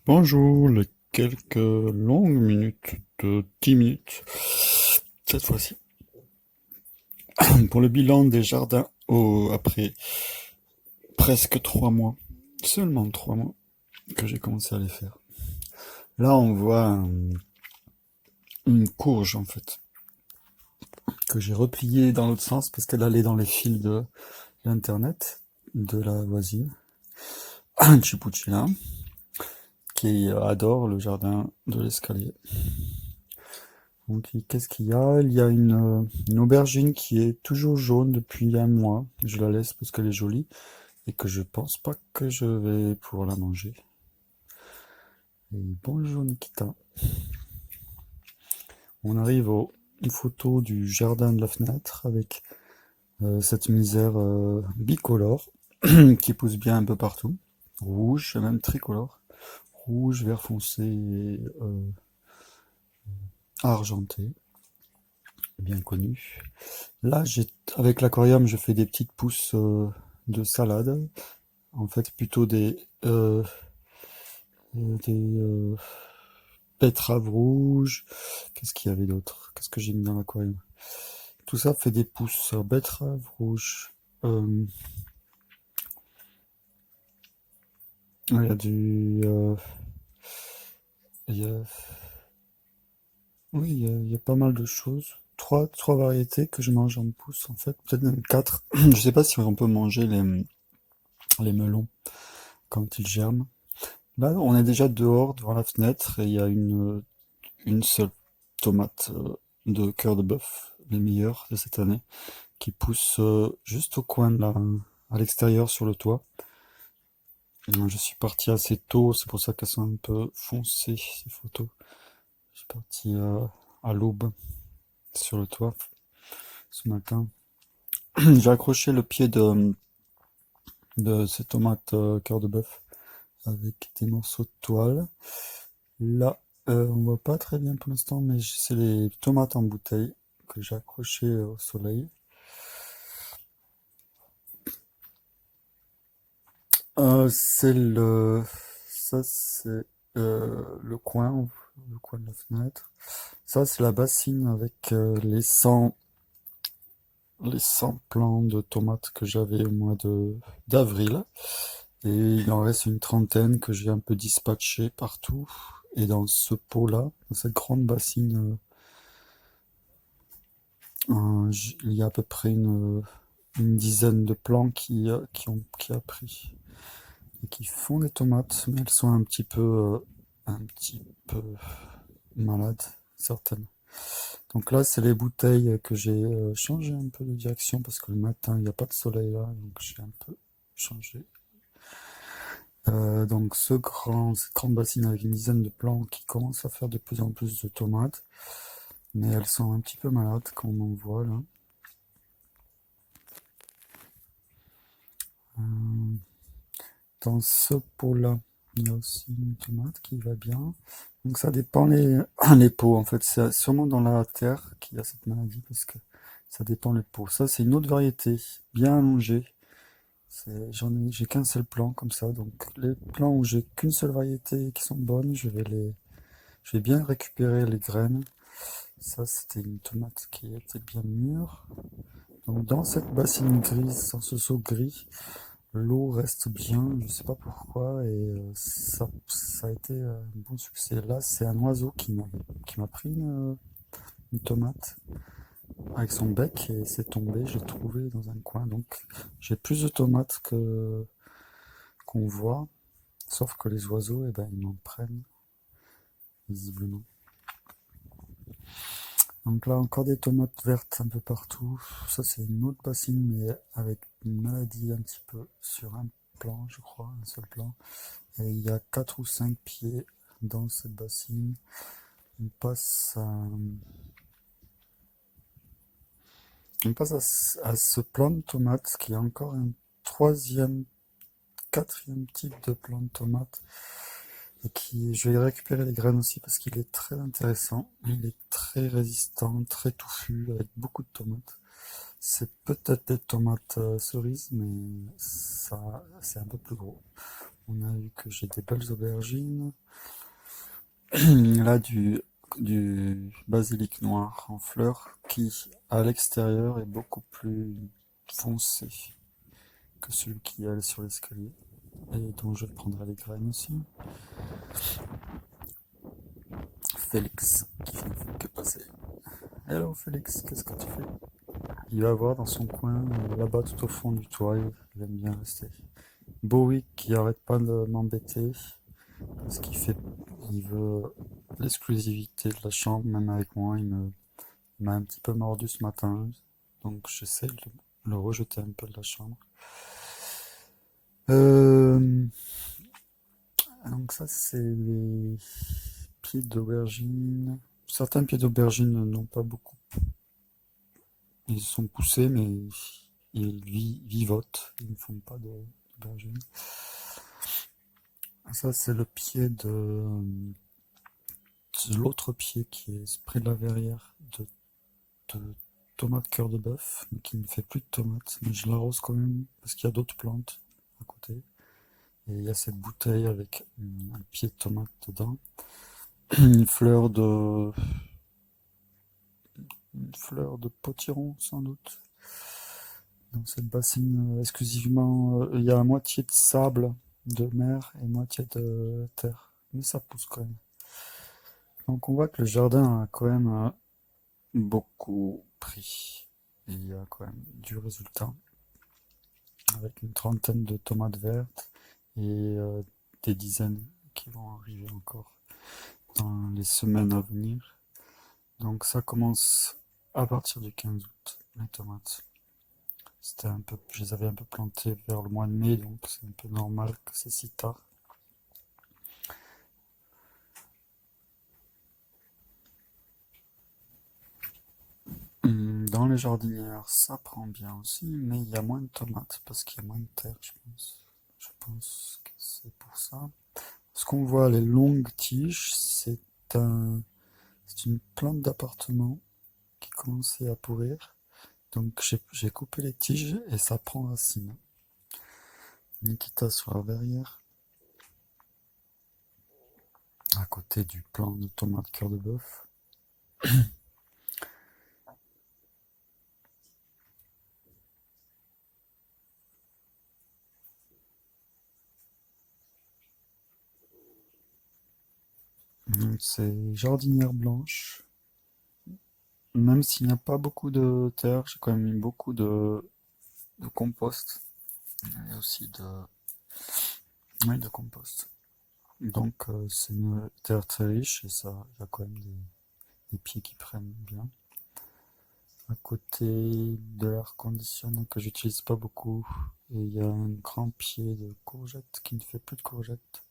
Bonjour, les quelques longues minutes de 10 minutes, cette fois-ci, pour le bilan des jardins après presque 3 mois, seulement 3 mois que j'ai commencé à les faire. Là, on voit une courge, en fait, que j'ai repliée dans l'autre sens parce qu'elle allait dans les fils de l'internet de la voisine, Chipuchina, qui adore le jardin de l'escalier. Donc, qu'est-ce qu'il y a? Il y a une aubergine qui est toujours jaune depuis un mois. Je la laisse parce qu'elle est jolie et que je pense pas que je vais pouvoir la manger. Et bonjour Nikita. On arrive aux photos du jardin de la fenêtre avec cette misère bicolore qui pousse bien un peu partout. Rouge, même tricolore. Rouge, vert foncé et argenté. Bien connu. Là, avec l'aquarium, je fais des petites pousses de salade. En fait, plutôt des betteraves rouges. Qu'est-ce qu'il y avait d'autre? Qu'est-ce que j'ai mis dans l'aquarium? Tout ça fait des pousses. Betteraves rouges. Il y a il y a- oui, il y a pas mal de choses. Trois variétés que je mange en pousses, en fait. Peut-être même quatre. Je sais pas si on peut manger les melons quand ils germent. Là, on est déjà dehors, devant la fenêtre, et il y a une seule tomate de cœur de bœuf, les meilleures de cette année, qui pousse juste au coin de à l'extérieur sur le toit. Je suis parti assez tôt, c'est pour ça qu'elles sont un peu foncées, ces photos. Je suis parti à l'aube sur le toit ce matin. J'ai accroché le pied de ces tomates cœur de bœuf avec des morceaux de toile. Là, on voit pas très bien pour l'instant, mais c'est les tomates en bouteille que j'ai accrochées au soleil. C'est ça c'est le coin de la fenêtre. Ça c'est la bassine avec les 100 plants de tomates que j'avais au mois de d'avril. Et il en reste une trentaine que j'ai un peu dispatché partout. Et dans ce pot-là, dans cette grande bassine, il y a à peu près une dizaine de plants qui a pris et qui font des tomates, mais elles sont un petit peu malades, certaines. Donc là, c'est les bouteilles que j'ai changé un peu de direction parce que le matin, il n'y a pas de soleil là, donc j'ai un peu changé. Donc cette grande bassine avec une dizaine de plants qui commencent à faire de plus en plus de tomates, mais elles sont un petit peu malades comme on voit là. Euh, Dans ce pot-là, il y a aussi une tomate qui va bien. Donc ça dépend les pots en fait. C'est sûrement dans la terre qu'il y a cette maladie parce que ça dépend les pots. Ça c'est une autre variété, bien allongée. J'ai qu'un seul plant comme ça. Donc les plants où j'ai qu'une seule variété qui sont bonnes, je vais bien récupérer les graines. Ça c'était une tomate qui était bien mûre. Donc dans cette bassine grise, dans ce seau gris, l'eau reste bien, je sais pas pourquoi, et ça a été un bon succès. Là, c'est un oiseau qui m'a pris une tomate avec son bec et c'est tombé, j'ai trouvé dans un coin. Donc, j'ai plus de tomates que qu'on voit, sauf que les oiseaux, eh ben, ils m'en prennent, visiblement. Donc là, encore des tomates vertes un peu partout. Ça, c'est une autre bassine, mais avec une maladie un petit peu sur un plan, je crois, un seul plan. Et il y a 4 ou 5 pieds dans cette bassine. On passe à, on passe à ce plant de tomates qui est encore un troisième, quatrième type de plant de tomate. Et je vais récupérer les graines aussi parce qu'il est très intéressant. Il est très résistant, très touffu, avec beaucoup de tomates. C'est peut-être des tomates cerises, mais ça, c'est un peu plus gros. On a vu que j'ai des belles aubergines. Là, du basilic noir en fleurs qui, à l'extérieur, est beaucoup plus foncé que celui qui est sur l'escalier et dont je prendrai les graines aussi. Félix, qui fait que passer. Hello Félix, qu'est-ce que tu fais? Il va voir dans son coin, là-bas tout au fond du toit, il aime bien rester. Bowie qui arrête pas de m'embêter parce il veut l'exclusivité de la chambre, même avec moi, il m'a un petit peu mordu ce matin, donc j'essaie de le rejeter un peu de la chambre. Euh, donc ça c'est les pieds d'aubergine. Certains pieds d'aubergine n'ont pas beaucoup. Ils sont poussés mais ils vivotent, ils ne font pas d'aubergine. Ça c'est le pied de l'autre pied qui est près de la verrière de tomate cœur de bœuf, mais qui ne fait plus de tomates. Mais je l'arrose quand même parce qu'il y a d'autres plantes à côté. Et il y a cette bouteille avec un pied de tomate dedans. Une fleur de, une fleur de potiron sans doute. Dans cette bassine exclusivement, il y a moitié de sable de mer et moitié de terre. Mais ça pousse quand même. Donc on voit que le jardin a quand même beaucoup pris. Et il y a quand même du résultat. Avec une trentaine de tomates vertes et des dizaines qui vont arriver encore dans les semaines à venir. Donc ça commence à partir du 15 août, les tomates. Je les avais un peu plantées vers le mois de mai, donc c'est un peu normal que c'est si tard. Dans les jardinières, ça prend bien aussi, mais il y a moins de tomates parce qu'il y a moins de terre, je pense. Je pense que c'est pour ça. Ce qu'on voit, les longues tiges, un, c'est une plante d'appartement qui commençait à pourrir. Donc j'ai coupé les tiges et ça prend racine. Nikita sur la verrière, à côté du plant de tomates cœur de bœuf. C'est jardinière blanche. Même s'il n'y a pas beaucoup de terre, j'ai quand même mis beaucoup de compost. Et aussi oui, de compost. Donc c'est une terre très riche et ça, il y a quand même des pieds qui prennent bien. À côté de l'air conditionné que j'utilise pas beaucoup, et il y a un grand pied de courgette qui ne fait plus de courgettes.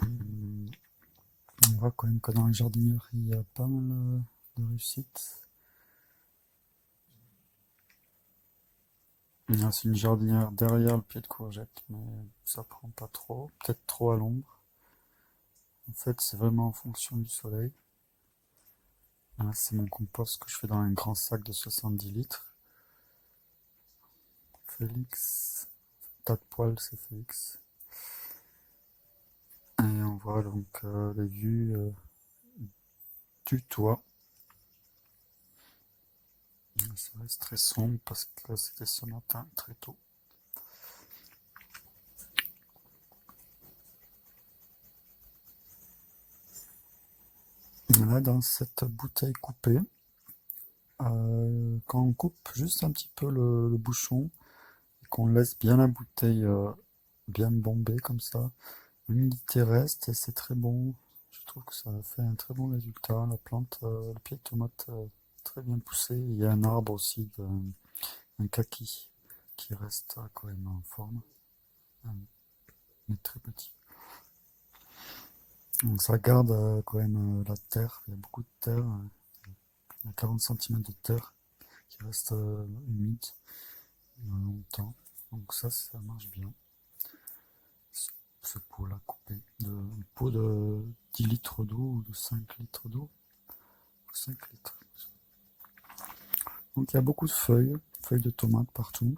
Hum, On voit quand même que dans les jardinières, il y a pas mal de réussite. C'est une jardinière derrière le pied de courgette, mais ça prend pas trop, peut-être trop à l'ombre. En fait, c'est vraiment en fonction du soleil. Là, c'est mon compost que je fais dans un grand sac de 70 litres. Félix, tas de poils, c'est Félix. Et on voit donc les vues du toit. Ça reste très sombre parce que c'était ce matin très tôt. Là, dans cette bouteille coupée, quand on coupe juste un petit peu le bouchon et qu'on laisse bien la bouteille bien bombée comme ça, l'humidité reste et c'est très bon. Je trouve que ça fait un très bon résultat. La plante, le pied de tomate très bien poussé. Il y a un arbre aussi, un kaki qui reste quand même en forme, mais très petit. Donc ça garde quand même la terre. Il y a beaucoup de terre. Il y a 40 cm de terre qui reste humide longtemps. Donc ça marche bien. Ce pot-là coupé. Une pot de 10 litres d'eau ou de 5 litres d'eau. 5 litres. Donc il y a beaucoup de feuilles de tomates partout.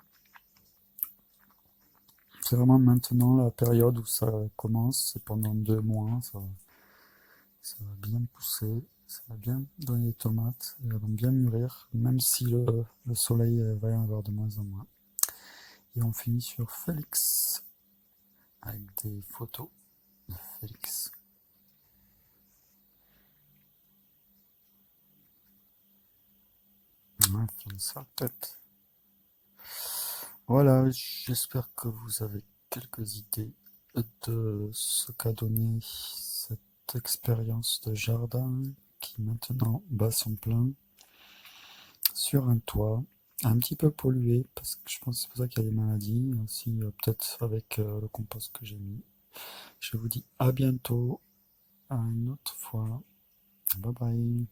c'est vraiment maintenant la période où ça commence, c'est pendant 2 mois, ça va bien pousser, ça va bien donner des tomates, elles vont bien mûrir, même si le soleil va y en avoir de moins en moins. Et on finit sur Félix, avec des photos de Félix. Ouais, il fait une sale tête. Voilà, j'espère que vous avez quelques idées de ce qu'a donné cette expérience de jardin qui maintenant bat son plein sur un toit, un petit peu pollué, parce que je pense que c'est pour ça qu'il y a des maladies, aussi peut-être avec le compost que j'ai mis. Je vous dis à bientôt, à une autre fois. Bye bye.